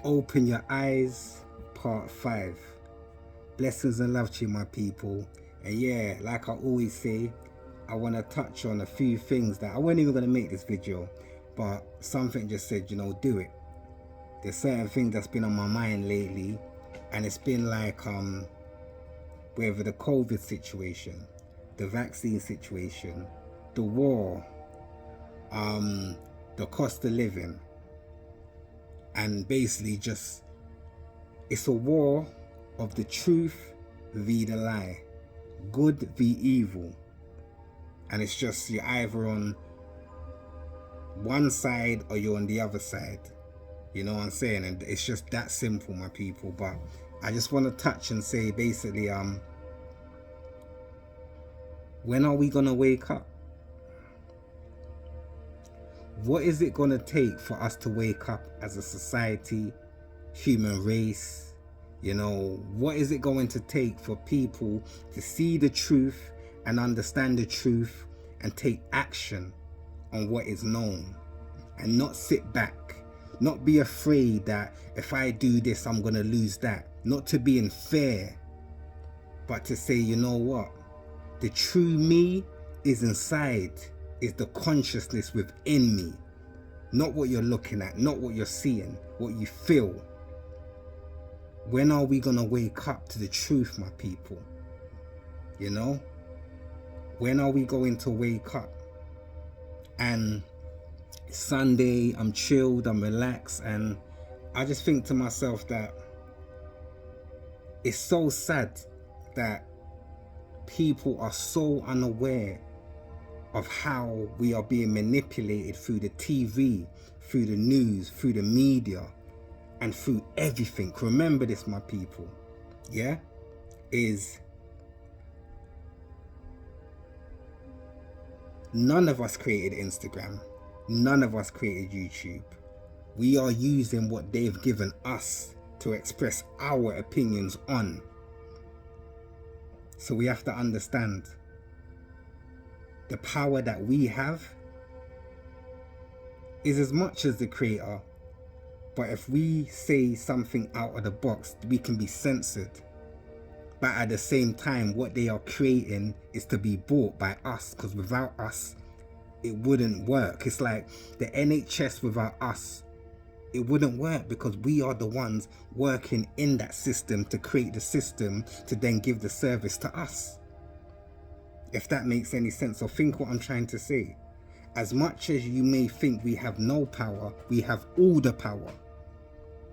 Open Your Eyes, Part 5. Blessings and love to you, my people. And yeah, like I always say, I want to touch on a few things that I wasn't even going to make this video, but something just said, do it. There's certain things that's been on my mind lately, and it's been like whether the COVID situation, the vaccine situation, the war, the cost of living, and basically just, it's a war of the truth v the lie, good v evil, and it's just you're either on one side or you're on the other side. You know what I'm saying? And it's just that simple, my people. But I just want to touch and say basically, when are we gonna wake up? What is it gonna take for us to wake up as a society, human race? What is it going to take for people to see the truth and understand the truth and take action on what is known, and not sit back, not be afraid that if I do this I'm gonna lose that, not to be in fear, but to say, you know what, the true me is inside, is the consciousness within me, not what you're looking at, not what you're seeing, what you feel. When are we gonna wake up to the truth, my people? When are we going to wake up? And Sunday, I'm chilled, I'm relaxed, and I just think to myself that it's so sad that people are so unaware of how we are being manipulated through the TV, through the news, through the media, and through everything. Remember this, my people, is none of us created Instagram. None of us created YouTube. We are using what they've given us to express our opinions on. So we have to understand the power that we have is as much as the creator. But if we say something out of the box, we can be censored. But at the same time, what they are creating is to be bought by us, because without us, it wouldn't work. It's like the NHS without us, it wouldn't work, because we are the ones working in that system to create the system to then give the service to us. If that makes any sense. So think what I'm trying to say. As much as you may think we have no power, we have all the power.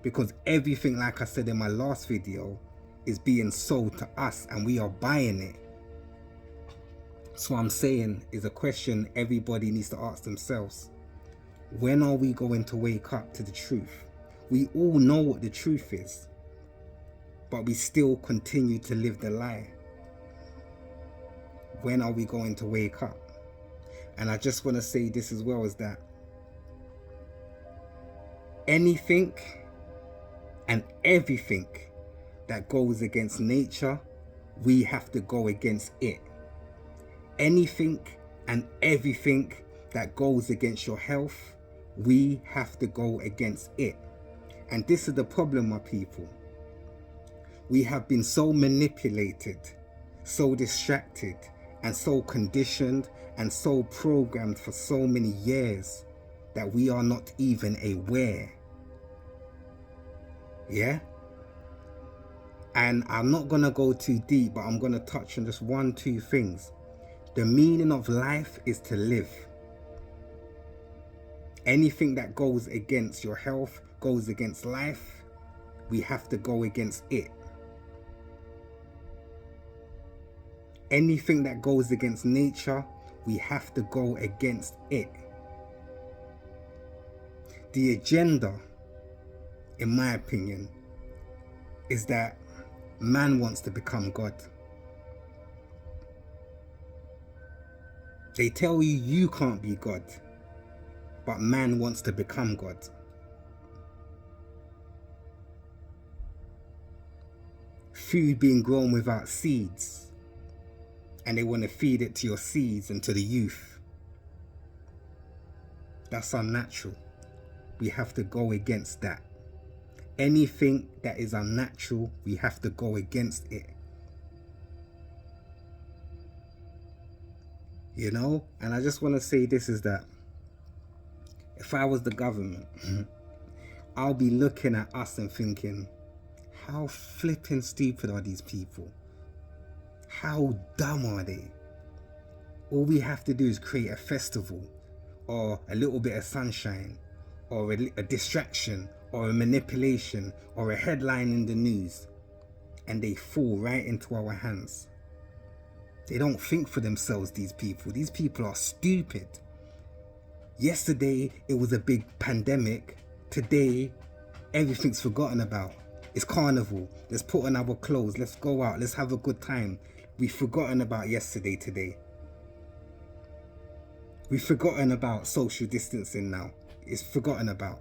Because everything, like I said in my last video, is being sold to us and we are buying it. So what I'm saying is a question everybody needs to ask themselves. When are we going to wake up to the truth? We all know what the truth is, but we still continue to live the lie. When are we going to wake up? And I just want to say this as well, is that anything and everything that goes against nature, we have to go against it. Anything and everything that goes against your health, we have to go against it. And this is the problem, my people. We have been so manipulated, so distracted, and so conditioned and so programmed for so many years that we are not even aware. And I'm not gonna go too deep, but I'm gonna touch on just 1-2 things. The meaning of life is to live. Anything that goes against your health, goes against life, we have to go against it. Anything that goes against nature, we have to go against it. The agenda, in my opinion, is that man wants to become God. They tell you you can't be God, but man wants to become God. Food being grown without seeds, and they want to feed it to your seeds and to the youth. That's unnatural. We have to go against that. Anything that is unnatural, we have to go against it. You know? And I just want to say this is that if I was the government, I'll be looking at us and thinking, how flipping stupid are these people? How dumb are they? All we have to do is create a festival, or a little bit of sunshine, or a distraction, or a manipulation, or a headline in the news, and they fall right into our hands. They don't think for themselves, these people. These people are stupid. Yesterday, it was a big pandemic. Today, everything's forgotten about. It's carnival. Let's put on our clothes. Let's go out. Let's have a good time. We've forgotten about yesterday today. We've forgotten about social distancing now. It's forgotten about.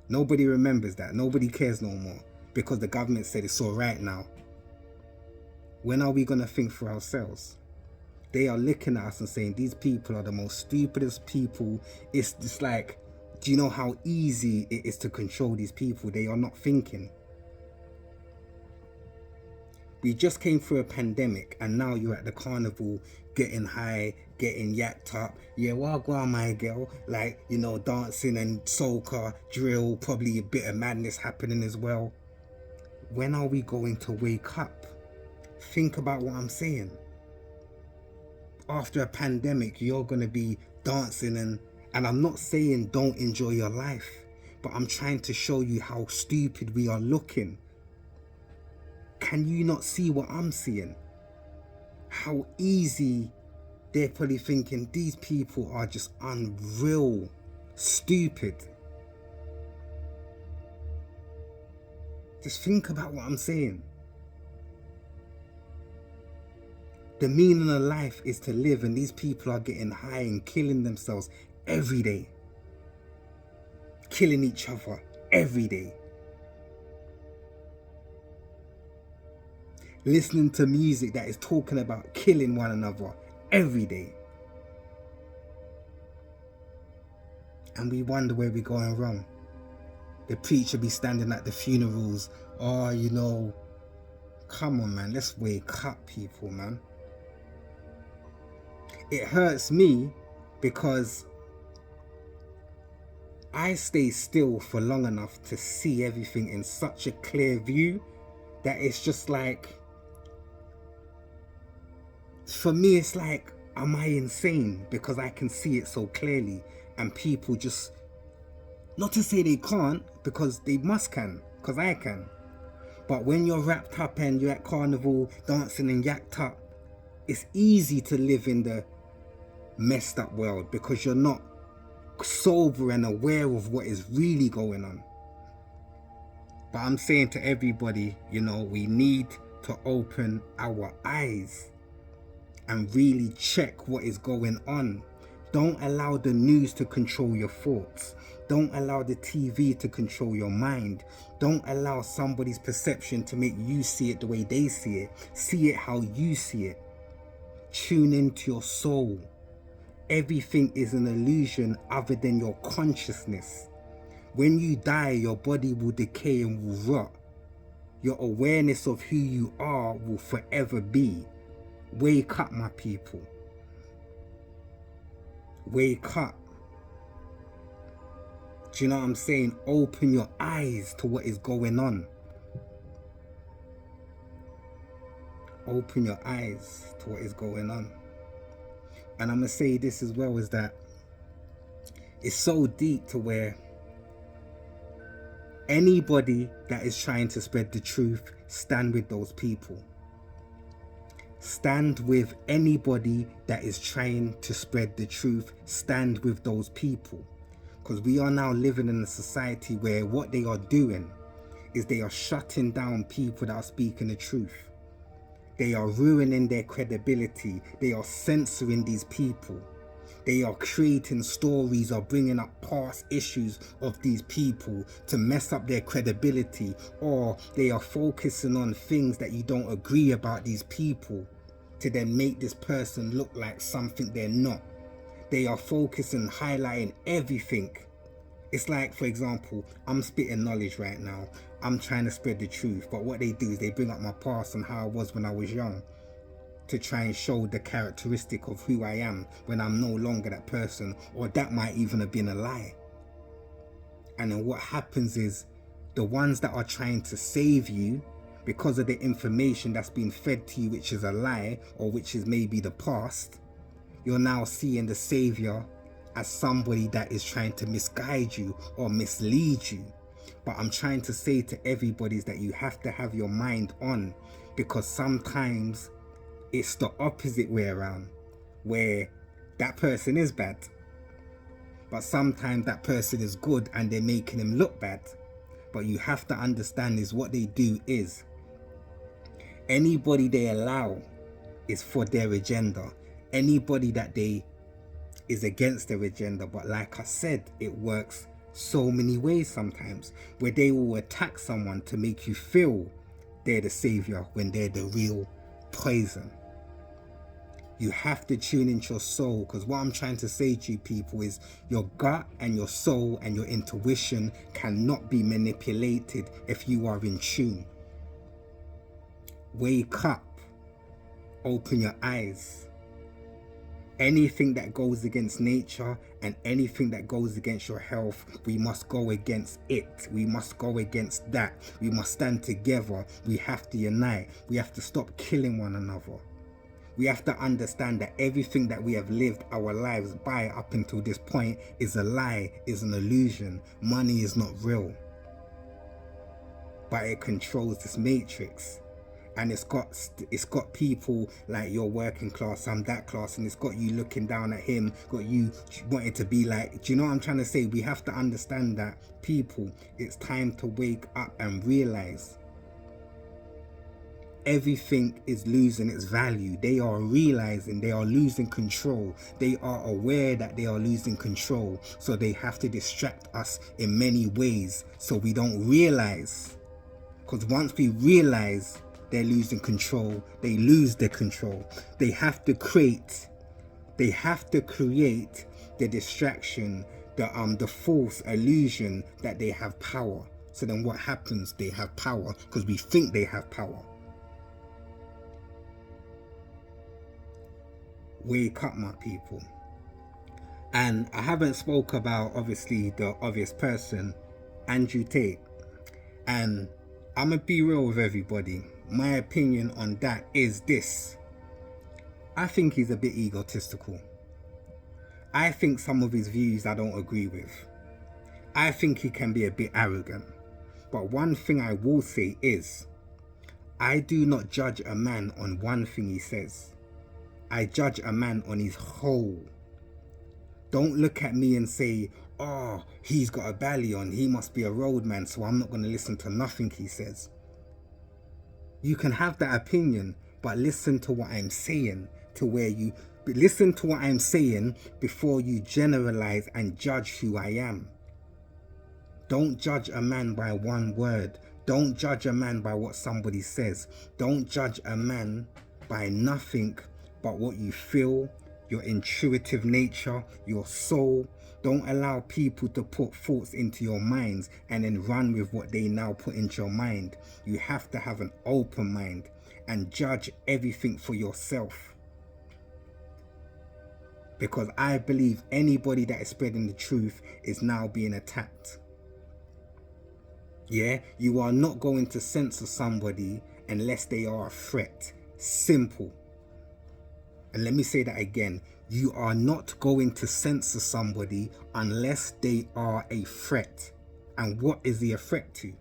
Nobody remembers that. Nobody cares no more because the government said it's all right now. When are we going to think for ourselves? They are looking at us and saying these people are the most stupidest people. It's just like, do you know how easy it is to control these people? They are not thinking. We just came through a pandemic and now you're at the carnival getting high, getting yacked up. Yeah, well, go on, my girl. Like, you know, dancing and soca, drill, probably a bit of madness happening as well. When are we going to wake up? Think about what I'm saying. After a pandemic, you're going to be dancing and I'm not saying don't enjoy your life, but I'm trying to show you how stupid we are looking. Can you not see what I'm seeing? How easy they're probably thinking these people are just unreal, stupid. Just think about what I'm saying. The meaning of life is to live, and these people are getting high and killing themselves every day. Killing each other every day. Listening to music that is talking about killing one another every day. And we wonder where we're going wrong. The preacher be standing at the funerals. Oh, you know, come on, man. Let's wake up, people, man. It hurts me because I stay still for long enough to see everything in such a clear view that it's just like, for me, it's like, am I insane? Because I can see it so clearly and people just, not to say they can't, because they must can, because I can. But when you're wrapped up and you're at carnival dancing and yacked up, it's easy to live in the messed up world because you're not sober and aware of what is really going on. But I'm saying to everybody, you know, we need to open our eyes and really check what is going on. Don't allow the news to control your thoughts. Don't allow the TV to control your mind. Don't allow somebody's perception to make you see it the way they see it. See it how you see it. Tune into your soul. Everything is an illusion other than your consciousness. When you die, your body will decay and will rot. Your awareness of who you are will forever be. Wake up, my people. Wake up. Do you know what I'm saying? Open your eyes to what is going on. Open your eyes to what is going on. And I'm going to say this as well, is that it's so deep to where anybody that is trying to spread the truth, stand with those people. Stand with anybody that is trying to spread the truth. Stand with those people. Because we are now living in a society where what they are doing is they are shutting down people that are speaking the truth. They are ruining their credibility. They are censoring these people. They are creating stories or bringing up past issues of these people to mess up their credibility, or they are focusing on things that you don't agree about these people to then make this person look like something they're not. They are focusing, highlighting everything. It's like, for example, I'm spitting knowledge right now. I'm trying to spread the truth, but what they do is they bring up my past and how I was when I was young, to try and show the characteristic of who I am when I'm no longer that person, or that might even have been a lie. And then what happens is, the ones that are trying to save you because of the information that's been fed to you, which is a lie, or which is maybe the past, you're now seeing the savior as somebody that is trying to misguide you or mislead you. But I'm trying to say to everybody is that you have to have your mind on, because sometimes it's the opposite way around, where that person is bad, but sometimes that person is good and they're making him look bad. But you have to understand is what they do is, anybody they allow is for their agenda. Anybody that they is against their agenda. But like I said, it works so many ways sometimes, where they will attack someone to make you feel they're the savior when they're the real poison. You have to tune into your soul, because what I'm trying to say to you people is, your gut and your soul and your intuition cannot be manipulated if you are in tune. Wake up, open your eyes. Anything that goes against nature and anything that goes against your health, we must go against it. We must go against that. We must stand together. We have to unite. We have to stop killing one another. We have to understand that everything that we have lived our lives by up until this point is a lie, is an illusion. Money is not real, but it controls this matrix. And it's got people like, you're working class, I'm that class, and it's got you looking down at him, got you wanting to be like, do you know what I'm trying to say? We have to understand that, people, it's time to wake up and realize everything is losing its value. They are realizing they are losing control. They are aware that they are losing control. So they have to distract us in many ways so we don't realize. Because once we realize they're losing control, they lose their control. They have to create the distraction, the false illusion that they have power. So then what happens? They have power because we think they have power. Wake up, my people. And I haven't spoke about, obviously, the obvious person, Andrew Tate. And I'm gonna be real with everybody. My opinion on that is this. I think he's a bit egotistical. I think some of his views I don't agree with. I think he can be a bit arrogant. But one thing I will say is, I do not judge a man on one thing he says. I judge a man on his whole. Don't look at me and say, oh, he's got a belly on, he must be a roadman, so I'm not going to listen to nothing he says. You can have that opinion, but listen to what I'm saying, listen to what I'm saying before you generalize and judge who I am. Don't judge a man by one word. Don't judge a man by what somebody says. Don't judge a man by nothing but what you feel, your intuitive nature, your soul. Don't allow people to put thoughts into your minds and then run with what they now put into your mind. You have to have an open mind and judge everything for yourself. Because I believe anybody that is spreading the truth is now being attacked. Yeah, you are not going to censor somebody unless they are a threat. Simple. And let me say that again. You are not going to censor somebody unless they are a threat. And what is he a threat to?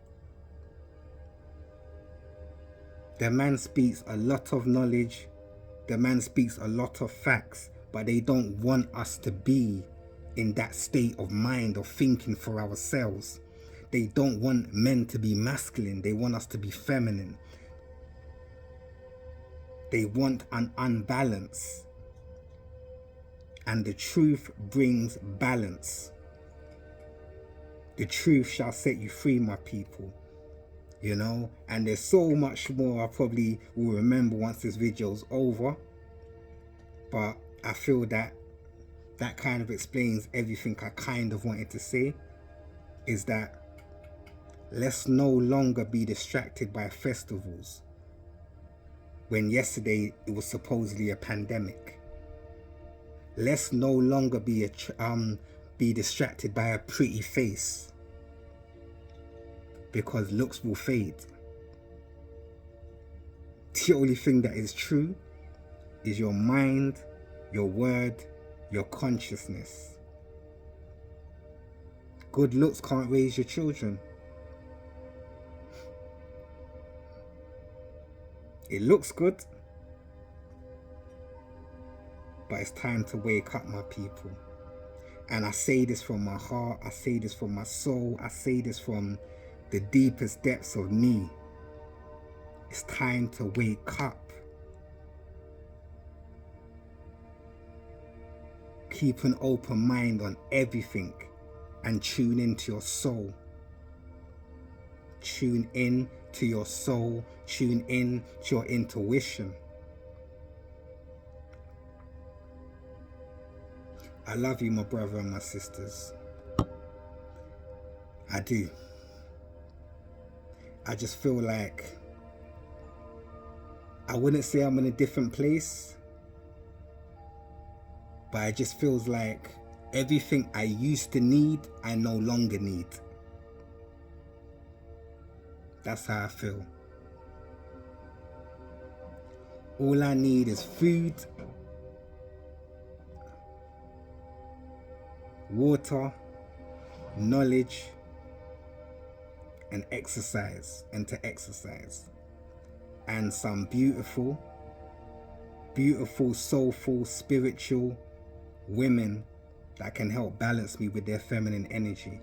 The man speaks a lot of knowledge. The man speaks a lot of facts. But they don't want us to be in that state of mind of thinking for ourselves. They don't want men to be masculine. They want us to be feminine. They want an unbalance. And the truth brings balance. The truth shall set you free, my people. You know, and there's so much more I probably will remember once this video's over. But I feel that kind of explains everything I kind of wanted to say. Is that Let's no longer be distracted by festivals when yesterday it was supposedly a pandemic. Let's no longer be distracted by a pretty face, because looks will fade. The only thing that is true is your mind, your word, your consciousness. Good looks can't raise your children. It looks good, but it's time to wake up, my people. And I say this from my heart, I say this from my soul, I say this from the deepest depths of me. It's time to wake up. Keep an open mind on everything and tune into your soul. Tune in to your soul, tune in to your intuition. I love you, my brother and my sisters. I do. I just feel like, I wouldn't say I'm in a different place, but it just feels like everything I used to need, I no longer need. That's how I feel. All I need is food, water, knowledge, and exercise, and to exercise. And some beautiful, soulful, spiritual women that can help balance me with their feminine energy.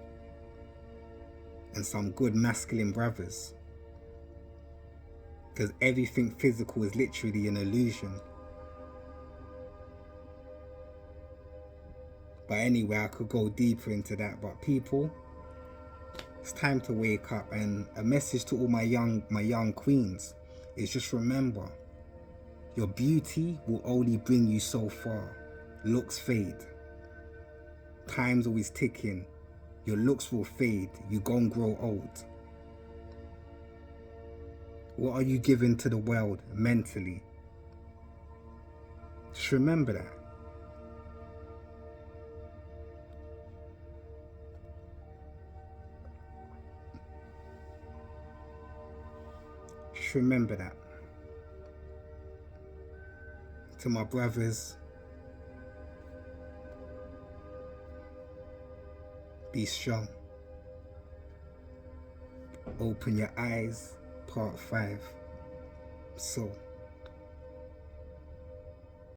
And some good masculine brothers. Because everything physical is literally an illusion. But anyway, I could go deeper into that. But people, it's time to wake up. And a message to all my young queens is just remember, your beauty will only bring you so far. Looks fade. Time's always ticking. Your looks will fade. You gon' grow old. What are you giving to the world mentally? Just remember that. Just remember that. To my brothers, be strong. Open your eyes, part 5. So